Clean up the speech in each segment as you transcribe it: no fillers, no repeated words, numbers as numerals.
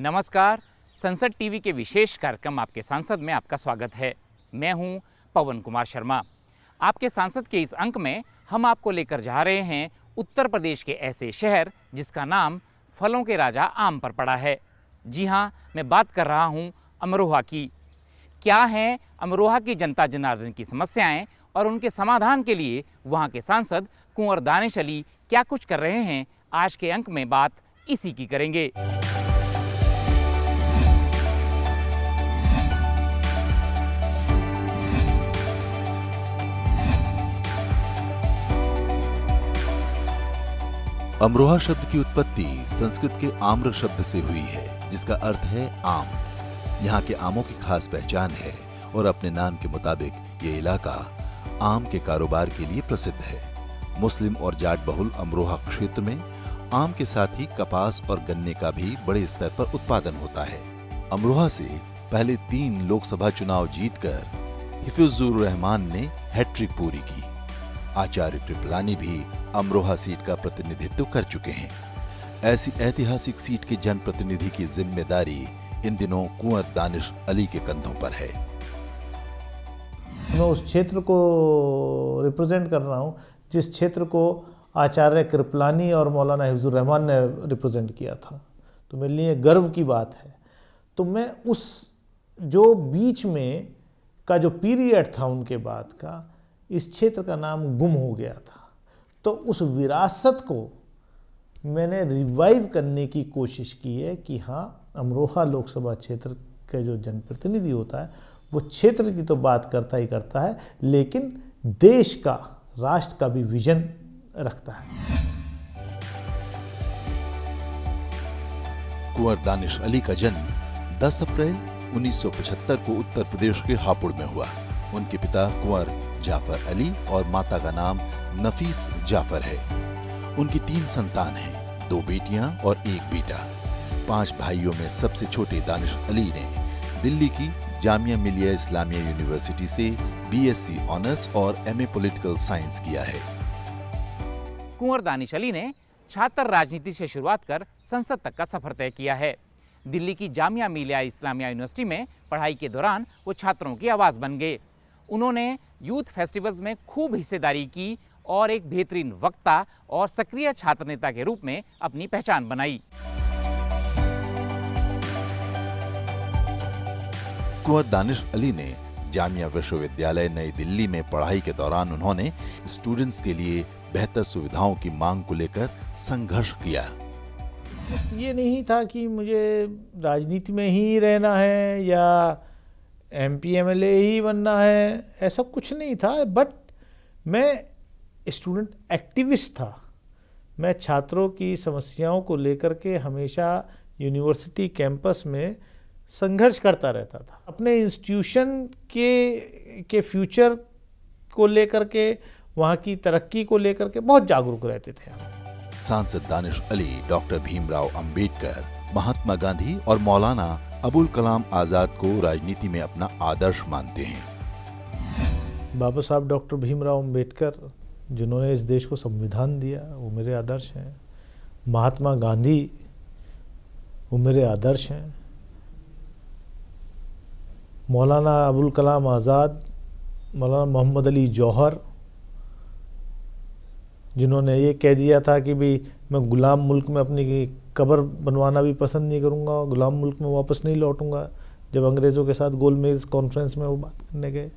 नमस्कार। संसद टीवी के विशेष कार्यक्रम आपके सांसद में आपका स्वागत है। मैं हूं पवन कुमार शर्मा। आपके सांसद के इस अंक में हम आपको लेकर जा रहे हैं उत्तर प्रदेश के ऐसे शहर जिसका नाम फलों के राजा आम पर पड़ा है। जी हां, मैं बात कर रहा हूं अमरोहा की। क्या हैं अमरोहा की जनता जनार्दन की समस्याएं और उनके समाधान के लिए वहां के सांसद कुंवर दानिश अली क्या कुछ कर रहे हैं, आज के अंक में बात इसी की करेंगे। अमरोहा शब्द की उत्पत्ति संस्कृत के आम्र शब्द से हुई है, जिसका अर्थ है आम। यहाँ के आमों की खास पहचान है और अपने नाम के मुताबिक ये इलाका आम के कारोबार के लिए प्रसिद्ध है। मुस्लिम और जाट बहुल अमरोहा क्षेत्र में आम के साथ ही कपास और गन्ने का भी बड़े स्तर पर उत्पादन होता है। अमरोहा से पहले 3 लोकसभा चुनाव जीतकर हिफिजुर रहमान ने हैट्रिक पूरी की। आचार्य कृपलानी भी अमरोहा सीट का प्रतिनिधित्व कर चुके हैं। ऐसी ऐतिहासिक सीट के जनप्रतिनिधि की जिम्मेदारी इन दिनों कुंवर दानिश अली के कंधों पर है। मैं उस क्षेत्र को रिप्रेजेंट कर रहा हूँ जिस क्षेत्र को आचार्य कृपलानी और मौलाना हिफ्जुर रहमान ने रिप्रेजेंट किया था, तो मेरे लिए गर्व की बात है। तो मैं उस जो बीच में का जो पीरियड था उनके बाद का, इस क्षेत्र का नाम गुम हो गया था, तो उस विरासत को मैंने रिवाइव करने की कोशिश की है कि हाँ, अमरोहा लोकसभा क्षेत्र का जो जनप्रतिनिधि होता है वो क्षेत्र की तो बात करता ही करता है, लेकिन देश का, राष्ट्र का भी विजन रखता है। कुंवर दानिश अली का जन्म 10 अप्रैल 1975 को उत्तर प्रदेश के हापुड़ में हुआ। उनके पिता कुंवर जाफर अली और माता का नाम नफीस जाफर है। उनकी 3 संतान हैं, 2 बेटियां और 1 बेटा। 5 भाइयों में सबसे छोटे दानिश अली ने दिल्ली की जामिया मिलिया इस्लामिया यूनिवर्सिटी से बीएससी ऑनर्स और एमए पॉलिटिकल साइंस किया है। कुंवर दानिश अली ने छात्र राजनीति से शुरुआत कर संसद तक का सफर तय किया है। दिल्ली की जामिया मिलिया इस्लामिया यूनिवर्सिटी में पढ़ाई के दौरान वो छात्रों की आवाज बन गए। उन्होंने यूथ फेस्टिवल्स में खूब हिस्सेदारी की और एक बेहतरीन वक्ता और सक्रिय छात्र नेता के रूप में अपनी पहचान बनाई। कुंवर दानिश अली ने जामिया विश्वविद्यालय नई दिल्ली में पढ़ाई के दौरान उन्होंने स्टूडेंट्स के लिए बेहतर सुविधाओं की मांग को लेकर संघर्ष किया। ये नहीं था कि मुझे राजनीति में ही रहना है या एमपी एमएलए ही बनना है, ऐसा कुछ नहीं था। बट मैं स्टूडेंट एक्टिविस्ट था। मैं छात्रों की समस्याओं को लेकर के हमेशा यूनिवर्सिटी कैंपस में संघर्ष करता रहता था। अपने इंस्टीट्यूशन के फ्यूचर को लेकर के, वहाँ की तरक्की को लेकर के बहुत जागरूक रहते थे हम। सांसद दानिश अली डॉक्टर भीमराव अंबेडकर, महात्मा गांधी और मौलाना अबुल कलाम आजाद को राजनीति में अपना आदर्श मानते हैं। बाबा साहब डॉक्टर भीमराव अंबेडकर, जिन्होंने इस देश को संविधान दिया, वो मेरे आदर्श हैं। महात्मा गांधी, वो मेरे आदर्श हैं। मौलाना अबुल कलाम आज़ाद, मौलाना मोहम्मद अली जौहर, जिन्होंने ये कह दिया था कि भी मैं गुलाम मुल्क में अपनी कब्र बनवाना भी पसंद नहीं करूँगा, गुलाम मुल्क में वापस नहीं लौटूंगा। जब अंग्रेज़ों के साथ गोलमेज कॉन्फ्रेंस में वो बात करने गए,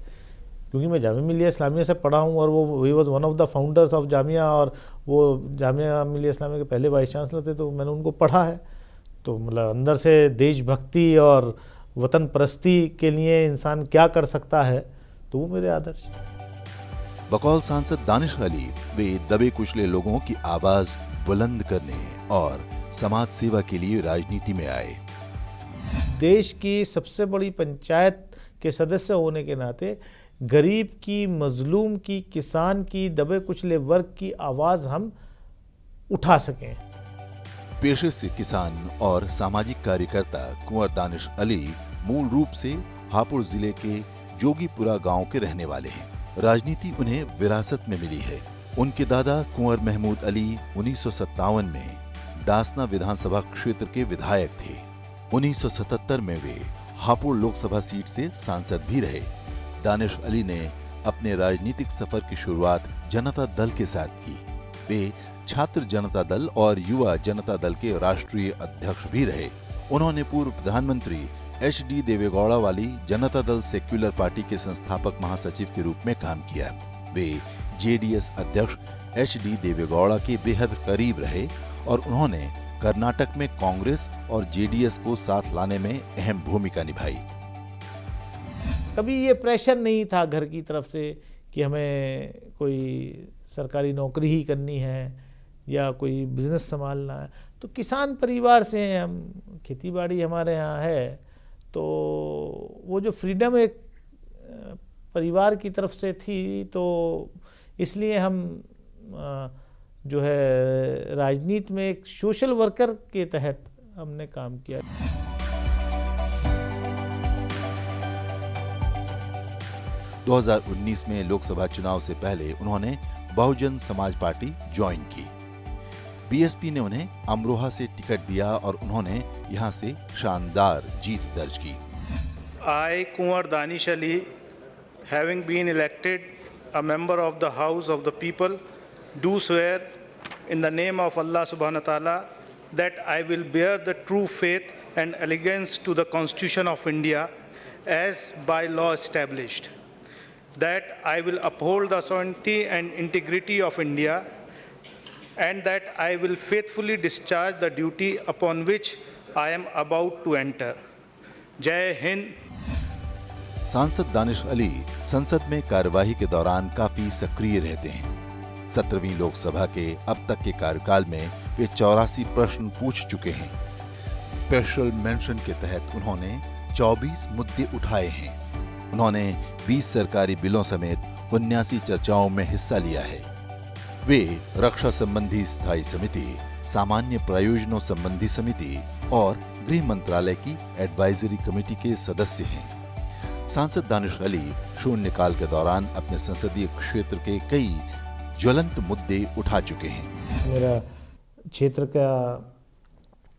क्योंकि मैं जामिया मिलिया इस्लामिया से पढ़ा हूँ और वो he was one of the founders of Jamia, और वो जामिया मिलिया इस्लामिया के पहले वाइस चांसलर थे, तो मैंने उनको पढ़ा है। तो मतलब अंदर से देशभक्ति और वतन परस्ती के लिए इंसान क्या कर सकता है, तो वो मेरे आदर्श। बकौल सांसद दानिश अली वे दबे कुचले लोगों की आवाज बुलंद करने और समाज सेवा के लिए राजनीति में आए। देश की सबसे बड़ी पंचायत के सदस्य होने के नाते गरीब की, मजलूम की, किसान की, दबे कुचले वर्ग की आवाज हम उठा सकें। पेशे से किसान और सामाजिक कार्यकर्ता कुंवर दानिश अली मूल रूप से हापुड़ जिले के जोगीपुरा गांव के रहने वाले हैं। राजनीति उन्हें विरासत में मिली है। उनके दादा कुंवर महमूद अली 1957 में डासना विधानसभा क्षेत्र के विधायक थे। 1977 में वे हापुड़ लोकसभा सीट से सांसद भी रहे। दानिश अली ने अपने राजनीतिक सफर की शुरुआत जनता दल के साथ की। वे छात्र जनता दल और युवा जनता दल के राष्ट्रीय अध्यक्ष भी रहे। उन्होंने पूर्व प्रधानमंत्री HD देवेगौड़ा वाली जनता दल सेक्युलर पार्टी के संस्थापक महासचिव के रूप में काम किया। वे JDS अध्यक्ष HD देवेगौड़ा के बेहद करीब रहे और उन्होंने कर्नाटक में कांग्रेस और JDS को साथ लाने में अहम भूमिका निभाई। कभी ये प्रेशर नहीं था घर की तरफ से कि हमें कोई सरकारी नौकरी ही करनी है या कोई बिजनेस संभालना है। तो किसान परिवार से हैं हम, खेती बाड़ी हमारे यहाँ है, तो वो जो फ्रीडम एक परिवार की तरफ से थी, तो इसलिए हम जो है राजनीति में एक सोशल वर्कर के तहत हमने काम किया। – 2019 में लोकसभा चुनाव से पहले उन्होंने बहुजन समाज पार्टी ज्वाइन की। BSP ने उन्हें अमरोहा से टिकट दिया और उन्होंने यहां से शानदार जीत दर्ज की। I, Kunwar Danish Ali, having been elected a member of the House of the People, do swear in the name of Allah Subhanahu wa Taala that I will bear the true faith and allegiance to the Constitution of India as by law established, that I will uphold the sovereignty and integrity of India, and that I will faithfully discharge the duty upon which I am about to enter. जय हिंद। सांसद दानिश अली संसद में कार्यवाही के दौरान काफी सक्रिय रहते हैं। 17वीं लोकसभा के अब तक के कार्यकाल में वे 84 प्रश्न पूछ चुके हैं। स्पेशल मेंशन के तहत उन्होंने 24 मुद्दे उठाए हैं। उन्होंने 20 सरकारी बिलों समेत 79 चर्चाओं में हिस्सा लिया है। वे रक्षा संबंधी स्थायी समिति, सामान्य प्रयोजनों संबंधी समिति और गृह मंत्रालय की एडवाइजरी कमेटी के सदस्य हैं। सांसद दानिश अली शून्यकाल के दौरान अपने संसदीय क्षेत्र के कई ज्वलंत मुद्दे उठा चुके हैं। मेरा क्षेत्र का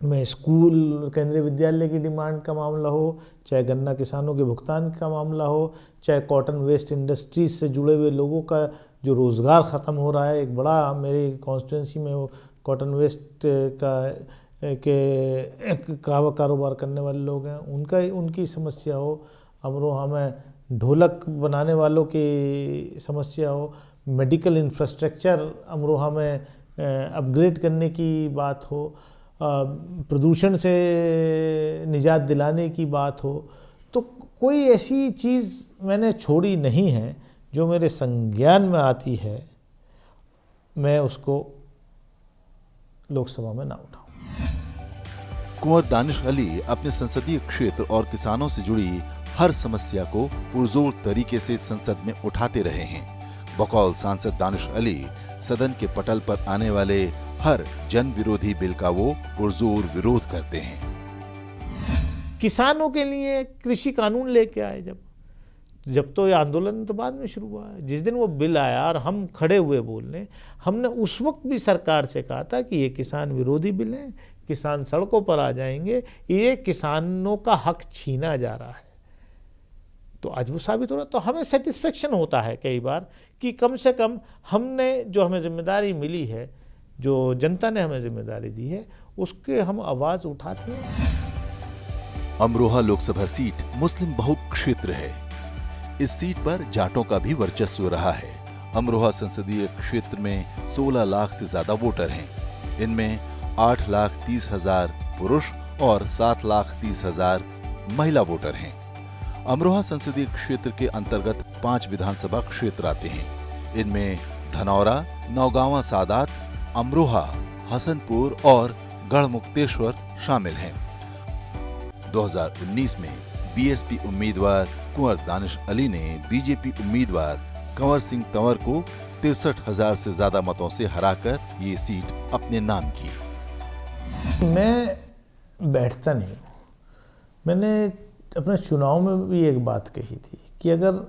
में स्कूल, केंद्रीय विद्यालय की डिमांड का मामला हो, चाहे गन्ना किसानों के भुगतान का मामला हो, चाहे कॉटन वेस्ट इंडस्ट्रीज से जुड़े हुए लोगों का जो रोज़गार ख़त्म हो रहा है। एक बड़ा मेरी कॉन्स्टिट्यूंसी में वो कॉटन वेस्ट का कारोबार करने वाले लोग हैं, उनकी समस्या हो। अमरोहा में ढोलक बनाने वालों की समस्या हो। मेडिकल इंफ्रास्ट्रक्चर अमरोहा में अपग्रेड करने की बात हो। प्रदूषण से निजात दिलाने की बात हो। तो कोई ऐसी चीज़ मैंने छोड़ी नहीं है जो मेरे संज्ञान में आती है, मैं उसको लोकसभा में ना उठाऊं। कुंवर दानिश अली अपने संसदीय क्षेत्र और किसानों से जुड़ी हर समस्या को पुरजोर तरीके से संसद में उठाते रहे हैं। बकौल सांसद दानिश अली सदन के पटल पर आने वाले हर जन विरोधी बिल का वो पुरजोर विरोध करते हैं। किसानों के लिए कृषि कानून लेके आए जब तो ये आंदोलन तो बाद में शुरू हुआ है। जिस दिन वो बिल आया और हम खड़े हुए बोलने, हमने उस वक्त भी सरकार से कहा था कि ये किसान विरोधी बिल है, किसान सड़कों पर आ जाएंगे, ये किसानों का हक छीना जा रहा है। तो आज वो साबित हो रहा। तो हमें सेटिस्फेक्शन होता है कई बार कि कम से कम हमने जो हमें जिम्मेदारी मिली है, जो जनता ने हमें जिम्मेदारी दी है, उसके हम आवाज़ उठाते हैं। अमरोहा लोकसभा सीट मुस्लिम बहुल क्षेत्र है। इस सीट पर जाटों का भी वर्चस्व रहा है। अमरोहा संसदीय क्षेत्र में 16 लाख से ज्यादा वोटर हैं। इनमें 8,30,000 पुरुष और 7,30,000 महिला वोटर हैं। अमरोहा संसदीय क्षेत्र के अंतर्गत 5 विधानसभा क्षेत्र आते हैं। इनमें धनौरा, नौगांवा सादात, अमरोहा, हसनपुर और गढ़मुक्तेश्वर शामिल हैं। 2019 में बीएसपी उम्मीदवार कुंवर दानिश अली ने बीजेपी उम्मीदवार कंवर सिंह तंवर को 63,000 से ज्यादा मतों से हराकर ये सीट अपने नाम की। मैं बैठता नहीं हूँ। मैंने अपने चुनाव में भी एक बात कही थी कि अगर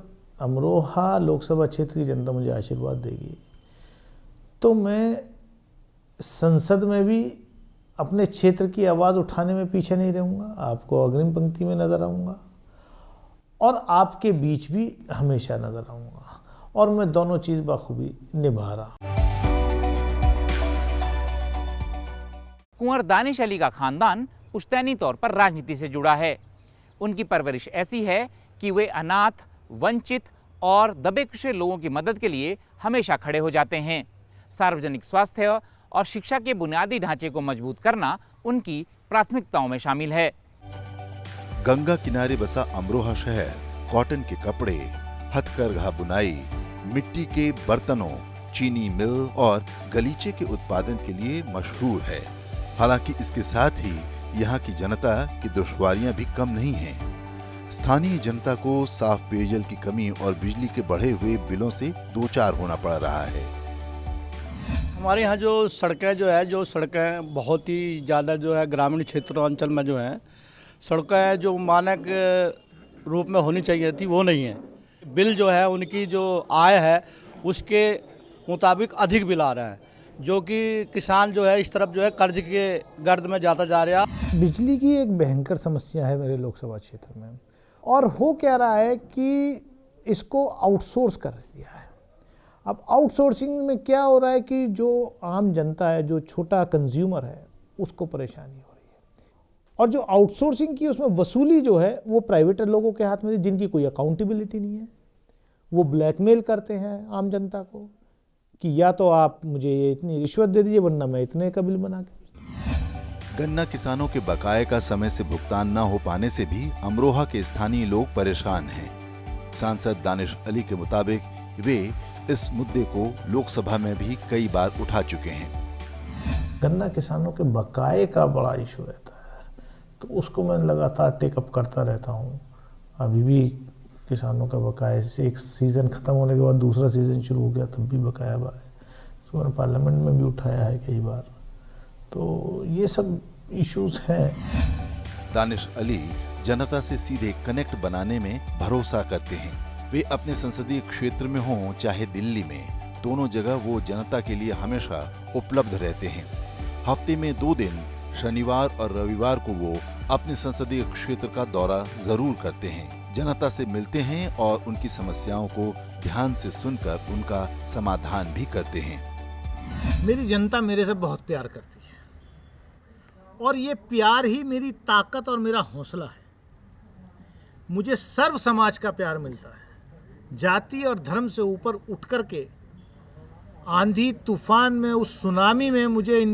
अमरोहा लोकसभा क्षेत्र की जनता मुझे आशीर्वाद देगी तो मैं संसद में भी अपने क्षेत्र की आवाज़ उठाने में पीछे नहीं रहूँगा, आपको अग्रिम पंक्ति में नज़र आऊँगा और आपके बीच भी हमेशा नज़र आऊँगा, और मैं दोनों चीज़ बखूबी निभा रहा हूँ। कुंवर दानिश अली का खानदान पुश्तैनी तौर पर राजनीति से जुड़ा है। उनकी परवरिश ऐसी है कि वे अनाथ, वंचित और दबे कुचले लोगों की मदद के लिए हमेशा खड़े हो जाते हैं। सार्वजनिक स्वास्थ्य और शिक्षा के बुनियादी ढांचे को मजबूत करना उनकी प्राथमिकताओं में शामिल है। गंगा किनारे बसा अमरोहा शहर कॉटन के कपड़े, हथकरघा बुनाई, मिट्टी के बर्तनों, चीनी मिल और गलीचे के उत्पादन के लिए मशहूर है। हालांकि इसके साथ ही यहाँ की जनता की दुश्वारियां भी कम नहीं हैं। स्थानीय जनता को साफ पेयजल की कमी और बिजली के बढ़े हुए बिलों से दो चार होना पड़ रहा है। हमारे यहाँ जो सड़कें बहुत ही ज़्यादा जो है ग्रामीण क्षेत्रों अंचल में जो है सड़कें जो मानक रूप में होनी चाहिए थी वो नहीं है। बिल जो है उनकी जो आय है उसके मुताबिक अधिक बिल आ रहा है, जो कि किसान जो है इस तरफ जो है कर्ज के गर्द में जाता जा रहा है। बिजली की एक भयंकर समस्या है मेरे लोकसभा क्षेत्र में, और हो क्या रहा है कि इसको आउटसोर्स कर दिया है। अब आउटसोर्सिंग में क्या हो रहा है कि जो आम जनता है, जो छोटा कंज्यूमर है, उसको परेशानी हो रही है, और जो आउटसोर्सिंग की उसमें वसूली जो है वो प्राइवेट लोगों के हाथ में, जिनकी कोई अकाउंटेबिलिटी नहीं है। वो ब्लैकमेल करते हैं आम जनता को कि या तो आप मुझे ये इतनी रिश्वत दे दीजिए वरना मैं इतने का बिल बना के। गन्ना किसानों के बकाये का समय से भुगतान न हो पाने से भी अमरोहा के स्थानीय लोग परेशान हैं। सांसद दानिश अली के मुताबिक वे इस मुद्दे को लोकसभा में भी कई बार उठा चुके हैं। गन्ना किसानों के बकाये का बड़ा इशू रहता है, तो उसको मैं लगातार टेकअप करता रहता हूँ। अभी भी किसानों का बकाया से एक सीज़न ख़त्म होने के बाद दूसरा सीज़न शुरू हो गया, तब भी बकाया है। तो मैंने पार्लियामेंट में भी उठाया है कई बार। तो ये सब इश्यूज हैं। दानिश अली जनता से सीधे कनेक्ट बनाने में भरोसा करते हैं। वे अपने संसदीय क्षेत्र में हों चाहे दिल्ली में, दोनों जगह वो जनता के लिए हमेशा उपलब्ध रहते हैं। हफ्ते में 2 दिन शनिवार और रविवार को वो अपने संसदीय क्षेत्र का दौरा जरूर करते हैं, जनता से मिलते हैं और उनकी समस्याओं को ध्यान से सुनकर उनका समाधान भी करते हैं। मेरी जनता मेरे से बहुत प्यार करती है, और ये प्यार ही मेरी ताकत और मेरा हौसला है। मुझे सर्व समाज का प्यार मिलता है। जाति और धर्म से ऊपर उठ कर के आंधी तूफान में, उस सुनामी में मुझे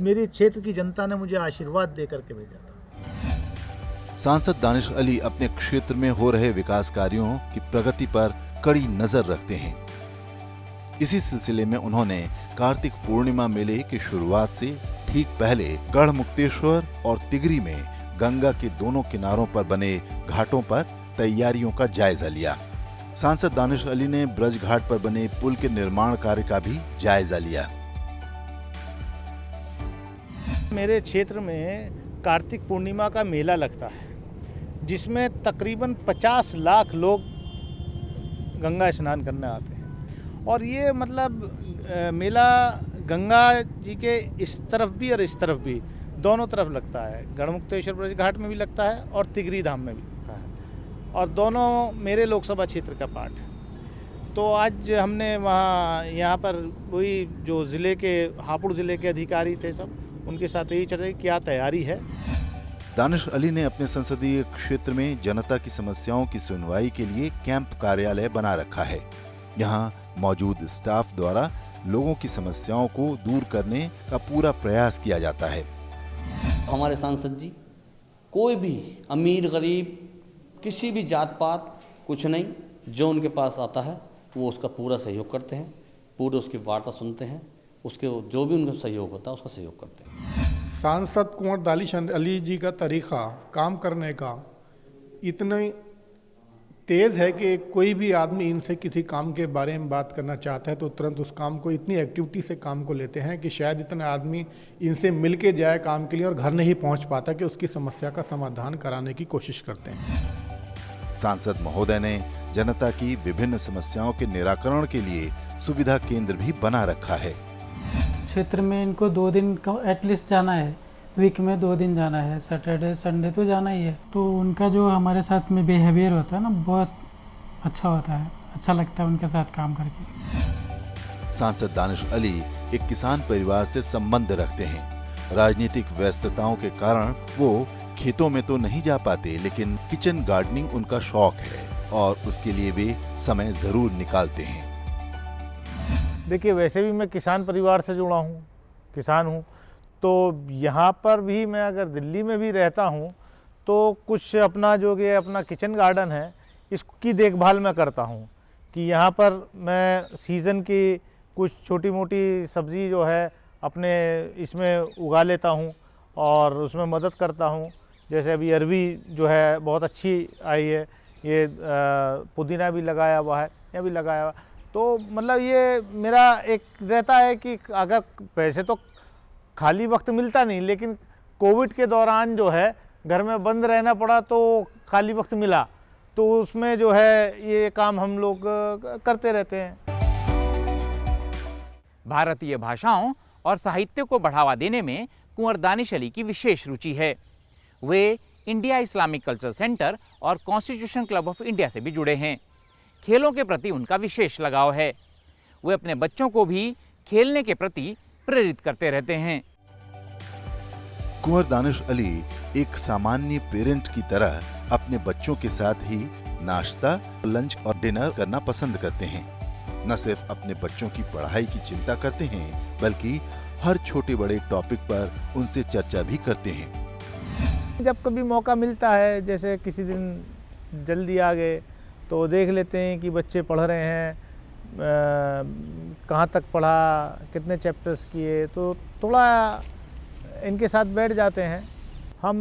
मेरे क्षेत्र की जनता ने मुझे आशीर्वाद दे करके भेजा था। सांसद दानिश अली अपने क्षेत्र में हो रहे विकास कार्यों की प्रगति पर कड़ी नजर रखते हैं। इसी सिलसिले में उन्होंने कार्तिक पूर्णिमा मेले की शुरुआत से ठीक पहले गढ़मुक्तेश्वर और तिगरी में गंगा के दोनों किनारों पर बने घाटों पर तैयारियों का जायजा लिया। सांसद दानिश अली ने ब्रज घाट पर बने पुल के निर्माण कार्य का भी जायजा लिया। मेरे क्षेत्र में कार्तिक पूर्णिमा का मेला लगता है, जिसमें तकरीबन 50 लाख लोग गंगा स्नान करने आते हैं। और ये मतलब मेला गंगा जी के इस तरफ भी और इस तरफ भी, दोनों तरफ लगता है। गढ़मुक्तेश्वर ब्रज घाट में भी लगता है और तिगरी धाम में भी लगता है, और दोनों मेरे लोकसभा क्षेत्र का पार्ट है। तो आज हमने यहाँ पर वही जो ज़िले के हापुड़ ज़िले के अधिकारी थे सब, उनके साथ यही चर्चा क्या तैयारी है। दानिश अली ने अपने संसदीय क्षेत्र में जनता की समस्याओं की सुनवाई के लिए कैंप कार्यालय बना रखा है। यहाँ मौजूद स्टाफ द्वारा लोगों की समस्याओं को दूर करने का पूरा प्रयास किया जाता है। हमारे सांसद जी कोई भी अमीर गरीब किसी भी जात पात कुछ नहीं, जो उनके पास आता है वो उसका पूरा सहयोग करते हैं, पूरे उसकी वार्ता सुनते हैं, उसके जो भी उनका सहयोग होता है उसका सहयोग करते हैं। सांसद कुंवर दानिश अली जी का तरीक़ा काम करने का इतना तेज़ है कि कोई भी आदमी इनसे किसी काम के बारे में बात करना चाहता है तो तुरंत उस काम को इतनी एक्टिविटी से काम को लेते हैं कि शायद इतना आदमी इनसे मिल के जाए काम के लिए और घर नहीं पहुंच पाता कि उसकी समस्या का समाधान कराने की कोशिश करते हैं। सांसद महोदय ने जनता की विभिन्न समस्याओं के निराकरण के लिए सुविधा केंद्र भी बना रखा है। क्षेत्र में इनको 2 दिन का एटलीस्ट जाना है, वीक में 2 दिन जाना है, सैटरडे संडे तो जाना ही है। तो उनका जो हमारे साथ में बिहेवियर होता है ना, बहुत अच्छा होता है, अच्छा लगता है उनके साथ काम करके। सांसद दानिश अली एक किसान परिवार से संबंध रखते हैं। राजनीतिक व्यस्तताओं के कारण वो खेतों में तो नहीं जा पाते, लेकिन किचन गार्डनिंग उनका शौक है और उसके लिए वे समय जरूर निकालते हैं। देखिए, वैसे भी मैं किसान परिवार से जुड़ा हूँ, किसान हूँ, तो यहाँ पर भी मैं अगर दिल्ली में भी रहता हूँ तो कुछ अपना जो कि अपना किचन गार्डन है इसकी देखभाल मैं करता हूँ कि यहाँ पर मैं सीज़न की कुछ छोटी मोटी सब्ज़ी जो है अपने इसमें उगा लेता हूँ और उसमें मदद करता हूँ। जैसे अभी अरवी जो है बहुत अच्छी आई है, ये पुदीना भी लगाया हुआ है, यह भी लगाया हुआ। तो मतलब ये मेरा एक रहता है कि अगर पैसे तो खाली वक्त मिलता नहीं, लेकिन कोविड के दौरान जो है घर में बंद रहना पड़ा तो खाली वक्त मिला, तो उसमें जो है ये काम हम लोग करते रहते हैं। भारतीय भाषाओं और साहित्य को बढ़ावा देने में कुंवर दानिश अली की विशेष रुचि है। वे इंडिया इस्लामिक कल्चर सेंटर और कॉन्स्टिट्यूशन क्लब ऑफ इंडिया से भी जुड़े हैं। खेलों के प्रति उनका विशेष लगाव है। वे अपने बच्चों को भी खेलने के प्रति प्रेरित करते रहते हैं। कुंवर दानिश अली एक सामान्य पेरेंट की तरह अपने बच्चों के साथ ही नाश्ता, लंच और डिनर करना पसंद करते हैं। न सिर्फ अपने बच्चों की पढ़ाई की चिंता करते हैं, बल्कि हर छोटे बड़े टॉपिक पर उनसे चर्चा भी करते हैं। जब कभी मौका मिलता है, जैसे किसी दिन जल्दी आ गए तो देख लेते हैं कि बच्चे पढ़ रहे हैं, कहाँ तक पढ़ा, कितने चैप्टर्स किए, तो थोड़ा इनके साथ बैठ जाते हैं। हम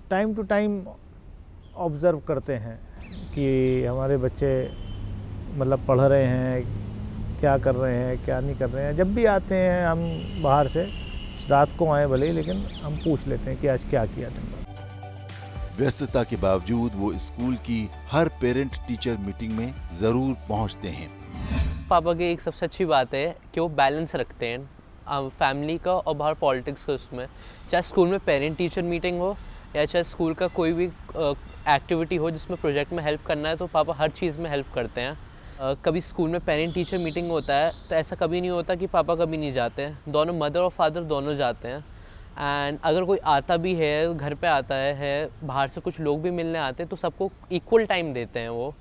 टाइम टू टाइम ऑब्ज़र्व करते हैं कि हमारे बच्चे मतलब पढ़ रहे हैं, क्या कर रहे हैं, क्या नहीं कर रहे हैं। जब भी आते हैं हम बाहर से, रात को आए भले ही, लेकिन हम पूछ लेते हैं कि आज क्या किया तुमने। व्यस्तता के बावजूद वो स्कूल की हर पेरेंट टीचर मीटिंग में जरूर पहुंचते हैं। पापा की एक सबसे अच्छी बात है कि वो बैलेंस रखते हैं फैमिली का और बाहर पॉलिटिक्स का। उसमें चाहे स्कूल में पेरेंट टीचर मीटिंग हो या चाहे स्कूल का कोई भी एक्टिविटी हो जिसमें प्रोजेक्ट में हेल्प करना है, तो पापा हर चीज़ में हेल्प करते हैं। कभी स्कूल में पेरेंट टीचर मीटिंग होता है तो ऐसा कभी नहीं होता कि पापा कभी नहीं जाते हैं। दोनों मदर और फादर दोनों जाते हैं। एंड अगर कोई आता भी है, घर पे आता है, बाहर से कुछ लोग भी मिलने आते हैं, तो सबको इक्वल टाइम देते हैं वो।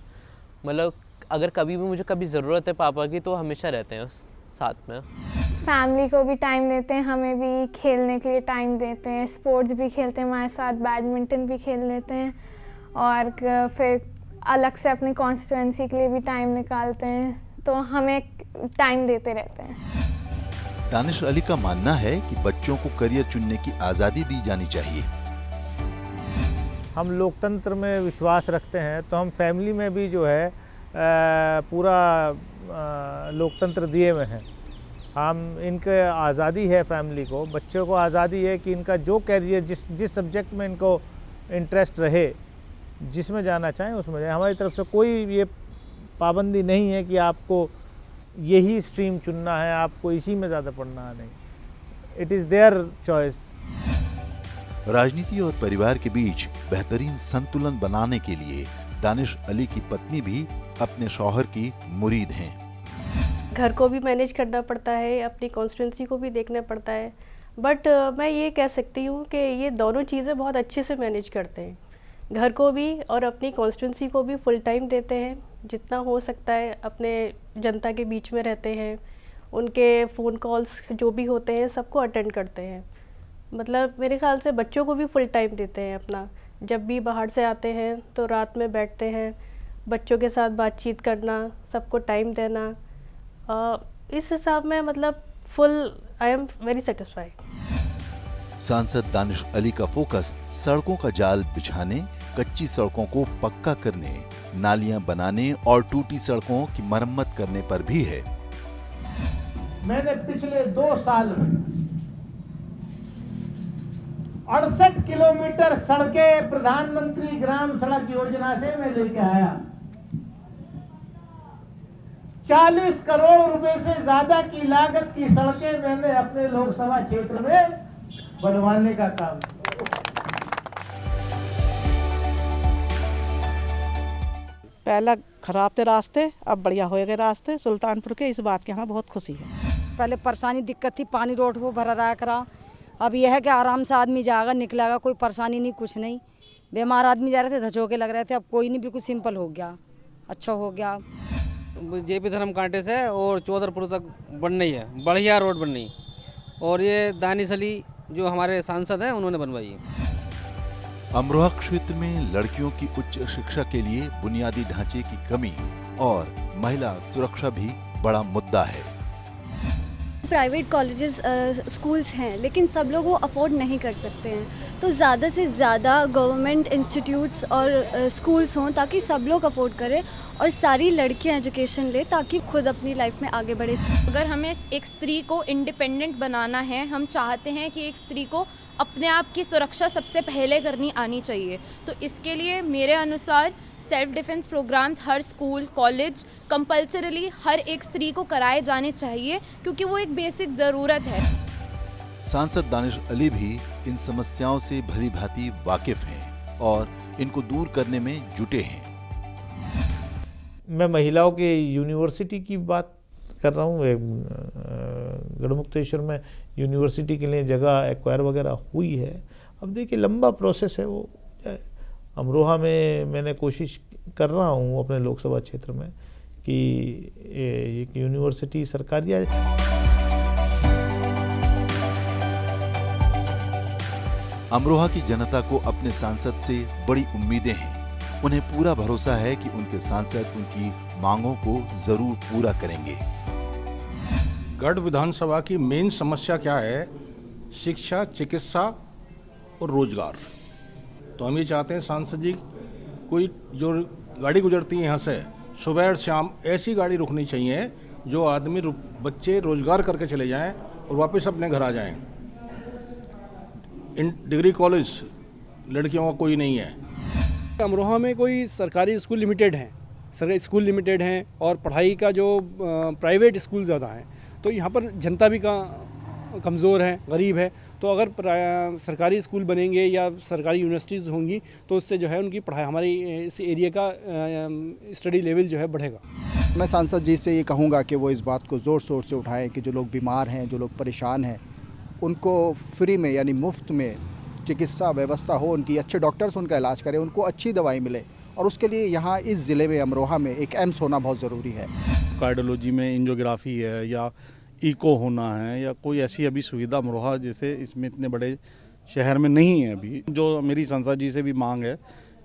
मतलब अगर कभी भी मुझे कभी ज़रूरत है पापा की तो हमेशा रहते हैं साथ में। फैमिली को भी टाइम देते हैं, हमें भी खेलने के लिए टाइम देते हैं, स्पोर्ट्स भी खेलते हैं हमारे साथ, बैडमिंटन भी खेल लेते हैं और फिर अलग से अपनी कॉन्स्टिट्यूएंसी के लिए भी टाइम निकालते हैं, तो हमें टाइम देते रहते हैं। दानिश अली का मानना है कि बच्चों को करियर चुनने की आज़ादी दी जानी चाहिए। हम लोकतंत्र में विश्वास रखते हैं, तो हम फैमिली में भी जो है पूरा लोकतंत्र दिए हुए हैं। हम इनके आज़ादी है, फैमिली को, बच्चों को आज़ादी है कि इनका जो कैरियर जिस सब्जेक्ट में इनको इंटरेस्ट रहे, जिसमें जाना चाहें उसमें जाए। हमारी तरफ से कोई ये पाबंदी नहीं है कि आपको यही स्ट्रीम चुनना है, आपको इसी में ज़्यादा पढ़ना है, नहीं। It is their choice. राजनीति और परिवार के बीच बेहतरीन संतुलन बनाने के लिए दानिश अली की पत्नी भी अपने शौहर की मुरीद हैं। घर को भी मैनेज करना पड़ता है, अपनी कॉन्स्टिट्यूंसी को भी देखना पड़ता है, बट मैं ये कह सकती हूँ कि ये दोनों चीज़ें बहुत अच्छे से मैनेज करते हैं। घर को भी और अपनी कॉन्स्टिट्यूंसी को भी फुल टाइम देते हैं, जितना हो सकता है अपने जनता के बीच में रहते हैं, उनके फ़ोन कॉल्स जो भी होते हैं सबको अटेंड करते हैं। मतलब मेरे ख्याल से बच्चों को भी फुल टाइम देते हैं अपना। जब भी बाहर से आते हैं तो रात में बैठते हैं, बच्चों के साथ बातचीत करना, सबको टाइम देना, इस हिसाब में मतलब full I am very satisfied. सांसद दानिश अली का फोकस सड़कों का जाल बिछाने, कच्ची सड़कों को पक्का करने, नालियां बनाने और टूटी सड़कों की मरम्मत करने पर भी है। मैंने पिछले 2 साल में 68 किलोमीटर सड़कें प्रधानमंत्री ग्राम सड़क योजना से मैं लेके आया। 40 करोड़ रुपए से ज्यादा की लागत की सड़कें मैंने अपने लोकसभा क्षेत्र में बनवाने का काम किया। पहला ख़राब थे रास्ते, अब बढ़िया हो गए रास्ते सुल्तानपुर के, इस बात की हमें बहुत खुशी है। पहले परेशानी दिक्कत थी, पानी रोड को भरा रहा करा। अब यह है कि आराम से आदमी जाएगा निकलेगा, कोई परेशानी नहीं, कुछ नहीं। बीमार आदमी जा रहे थे, धचोके लग रहे थे, अब कोई नहीं, बिल्कुल सिंपल हो गया, अच्छा हो गया। जेपी धर्म कांटे से और चौधरपुर तक बननी है, बढ़िया रोड बननी, और ये दानिश अली जो हमारे सांसद हैं उन्होंने बनवाई है। अमरोहा क्षेत्र में लड़कियों की उच्च शिक्षा के लिए बुनियादी ढांचे की कमी और महिला सुरक्षा भी बड़ा मुद्दा है। प्राइवेट कॉलेजेस स्कूल्स हैं, लेकिन सब लोग वो अफोर्ड नहीं कर सकते हैं, तो ज़्यादा से ज़्यादा गवर्नमेंट इंस्टीट्यूट्स और स्कूल्स हों ताकि सब लोग अफोर्ड करें और सारी लड़कियां एजुकेशन ले ताकि खुद अपनी लाइफ में आगे बढ़े। अगर हमें एक स्त्री को इंडिपेंडेंट बनाना है, हम चाहते हैं कि एक स्त्री को अपने आप की सुरक्षा सबसे पहले करनी आनी चाहिए, तो इसके लिए मेरे अनुसार सेल्फ डिफेंस प्रोग्राम्स हर स्कूल कॉलेज कंपल्सरीली हर एक स्त्री को कराए जाने चाहिए, क्योंकि वो एक बेसिक ज़रूरत है। सांसद दानिश अली भी इन समस्याओं से भली भांति वाकिफ हैं और इनको दूर करने में जुटे हैं। मैं महिलाओं के यूनिवर्सिटी की बात कर रहा हूँ। गढ़मुक्तेश्वर में यूनिवर्सिटी के लिए जगह एक्वायर वगैरह हुई है। अब देखिए लंबा प्रोसेस है वो। अमरोहा में मैंने कोशिश कर रहा हूँ अपने लोकसभा क्षेत्र में कि एक यूनिवर्सिटी सरकारी है। अमरोहा की जनता को अपने सांसद से बड़ी उम्मीदें हैं। उन्हें पूरा भरोसा है कि उनके सांसद उनकी मांगों को जरूर पूरा करेंगे। गढ़ विधानसभा की मेन समस्या क्या है? शिक्षा, चिकित्सा और रोजगार। तो हम ये चाहते हैं सांसद जी, कोई जो गाड़ी गुजरती है यहाँ से सुबह और शाम, ऐसी गाड़ी रुकनी चाहिए जो आदमी बच्चे रोजगार करके चले जाएं और वापस अपने घर आ जाएं। इन डिग्री कॉलेज लड़कियों का कोई नहीं है। अमरोहा में कोई सरकारी स्कूल लिमिटेड हैं, सरकारी स्कूल लिमिटेड हैं और पढ़ाई का जो प्राइवेट स्कूल ज़्यादा हैं, तो यहाँ पर जनता भी कमज़ोर है, गरीब है। तो अगर सरकारी स्कूल बनेंगे या सरकारी यूनिवर्सिटीज़ होंगी तो उससे जो है उनकी पढ़ाई, हमारी इस एरिया का स्टडी लेवल जो है बढ़ेगा। मैं सांसद जी से ये कहूँगा कि वो इस बात को ज़ोर शोर से उठाएं कि जो लोग बीमार हैं, जो लोग परेशान हैं, उनको फ्री में यानी मुफ्त में चिकित्सा व्यवस्था हो, उनकी अच्छे डॉक्टर्स उनका इलाज करें, उनको अच्छी दवाई मिले, और उसके लिए यहाँ इस ज़िले में अमरोहा में एक एम्स होना बहुत ज़रूरी है। कार्डियोलॉजी में एंजियोग्राफी है या इको होना है या कोई ऐसी अभी सुविधा अमरोहा जैसे इसमें इतने बड़े शहर में नहीं है अभी। जो मेरी सांसद जी से भी मांग है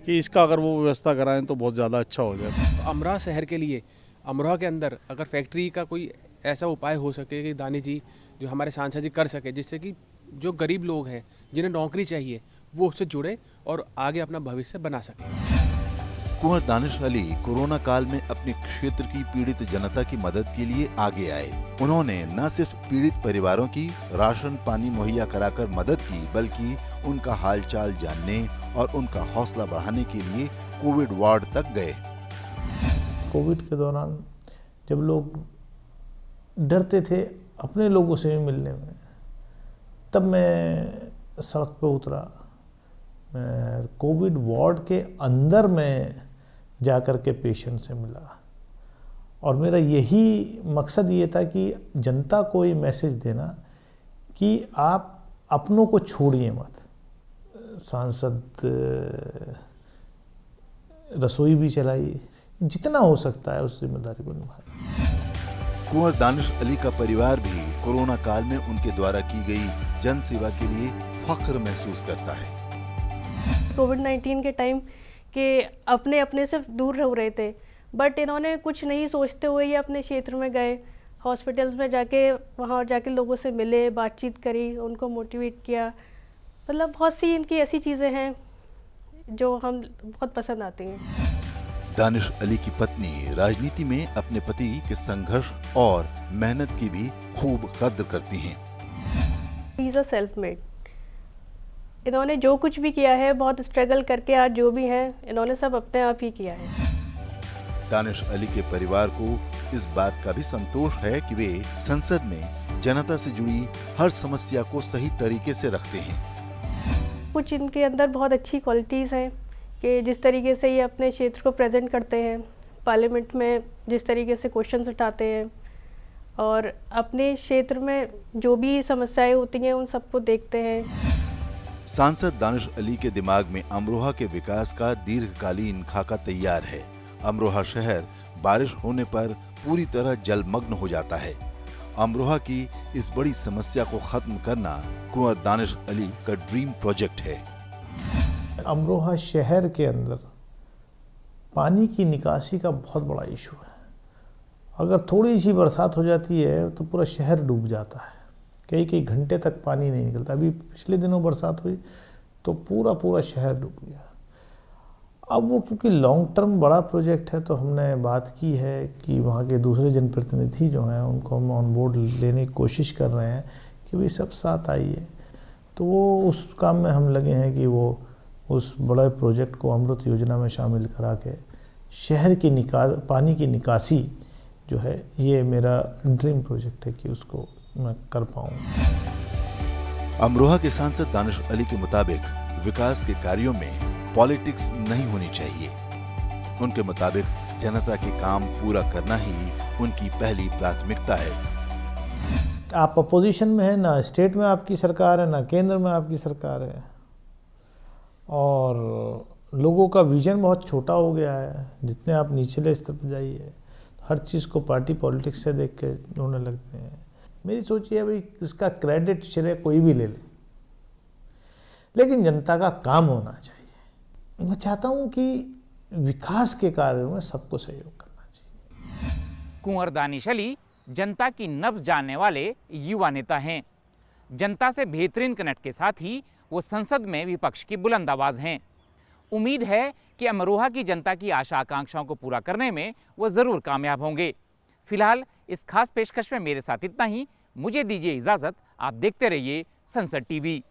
कि इसका अगर वो व्यवस्था कराएं तो बहुत ज़्यादा अच्छा हो जाए। अमरोहा शहर के लिए, अमरोहा के अंदर अगर फैक्ट्री का कोई ऐसा उपाय हो सके कि दानी जी जो हमारे सांसद जी कर सके, जिससे कि जो गरीब लोग हैं जिन्हें नौकरी चाहिए वो उससे जुड़े और आगे अपना भविष्य बना सके। कुंवर दानिश अली कोरोना काल में अपने क्षेत्र की पीड़ित जनता की मदद के लिए आगे आए। उन्होंने न सिर्फ पीड़ित परिवारों की राशन पानी मुहैया कराकर मदद की, बल्कि उनका हालचाल जानने और उनका हौसला बढ़ाने के लिए कोविड वार्ड तक गए। कोविड के दौरान जब लोग डरते थे अपने लोगों से भी मिलने में, तब मैं सड़क पर उतरा। मैं कोविड वार्ड के अंदर में जाकर के पेशेंट से मिला, और मेरा यही मकसद ये था कि जनता को ये मैसेज देना कि आप अपनों को छोड़िए मत। सांसद रसोई भी चलाई, जितना हो सकता है उस जिम्मेदारी को निभाए। कुंवर दानिश अली का परिवार भी कोरोना काल में उनके द्वारा की गई जन सेवा के लिए फख्र महसूस करता है। कोविड-19 के टाइम के अपने से दूर रह रहे थे, बट इन्होंने कुछ नहीं सोचते हुए ये अपने क्षेत्र में गए, हॉस्पिटल्स में जाके वहाँ जाके लोगों से मिले, बातचीत करी, उनको मोटिवेट किया। मतलब बहुत सी इनकी ऐसी चीज़ें हैं जो हम बहुत पसंद आती हैं। दानिश अली की पत्नी राजनीति में अपने पति के संघर्ष और मेहनत की भी खूब कद्र करती हैं। He is a self made. इन्होंने जो कुछ भी किया है बहुत स्ट्रगल करके, आज जो भी है इन्होंने सब अपने आप ही किया है। दानिश अली के परिवार को इस बात का भी संतोष है कि वे संसद में जनता से जुड़ी हर समस्या को सही तरीके से रखते हैं। कुछ इनके अंदर बहुत अच्छी क्वालिटीज़ हैं कि जिस तरीके से ये अपने क्षेत्र को प्रेजेंट करते हैं, पार्लियामेंट में जिस तरीके से क्वेश्चंस उठाते हैं और अपने क्षेत्र में जो भी समस्याएं होती हैं उन सबको देखते हैं। सांसद दानिश अली के दिमाग में अमरोहा के विकास का दीर्घकालीन खाका तैयार है। अमरोहा शहर बारिश होने पर पूरी तरह जलमग्न हो जाता है। अमरोहा की इस बड़ी समस्या को खत्म करना कुंवर दानिश अली का ड्रीम प्रोजेक्ट है। अमरोहा शहर के अंदर पानी की निकासी का बहुत बड़ा इशू है। अगर थोड़ी सी बरसात हो जाती है तो पूरा शहर डूब जाता है, कई कई घंटे तक पानी नहीं निकलता। अभी पिछले दिनों बरसात हुई तो पूरा शहर डूब गया। अब वो क्योंकि लॉन्ग टर्म बड़ा प्रोजेक्ट है तो हमने बात की है कि वहाँ के दूसरे जनप्रतिनिधि जो हैं उनको हम ऑन बोर्ड लेने की कोशिश कर रहे हैं कि भाई सब साथ आइए। तो वो उस काम में हम लगे हैं कि वो उस बड़े प्रोजेक्ट को अमृत योजना में शामिल करा के शहर की पानी की निकासी जो है, ये मेरा ड्रीम प्रोजेक्ट है कि उसको मैं कर पाऊँ। अमरोहा के सांसद दानिश अली के मुताबिक विकास के कार्यों में पॉलिटिक्स नहीं होनी चाहिए। उनके मुताबिक जनता के काम पूरा करना ही उनकी पहली प्राथमिकता है। आप अपोजिशन में है ना, स्टेट में आपकी सरकार है ना केंद्र में आपकी सरकार है, और लोगों का विजन बहुत छोटा हो गया है। जितने आप निचले स्तर पर जाइए हर चीज़ को पार्टी पॉलिटिक्स से देख के ढूंढने लगते हैं। मेरी सोच ये है भाई इसका क्रेडिट श्रेय कोई भी ले ले, लेकिन जनता का काम होना चाहिए। मैं चाहता हूँ कि विकास के कार्यों में सबको सहयोग करना चाहिए। कुंवर दानिश अली जनता की नब्ज जानने वाले युवा नेता हैं। जनता से बेहतरीन कनेक्ट के साथ ही वो संसद में विपक्ष की बुलंद आवाज हैं। उम्मीद है कि अमरोहा की जनता की आशा आकांक्षाओं को पूरा करने में वो ज़रूर कामयाब होंगे। फिलहाल इस खास पेशकश में मेरे साथ इतना ही। मुझे दीजिए इजाज़त। आप देखते रहिए संसद टीवी।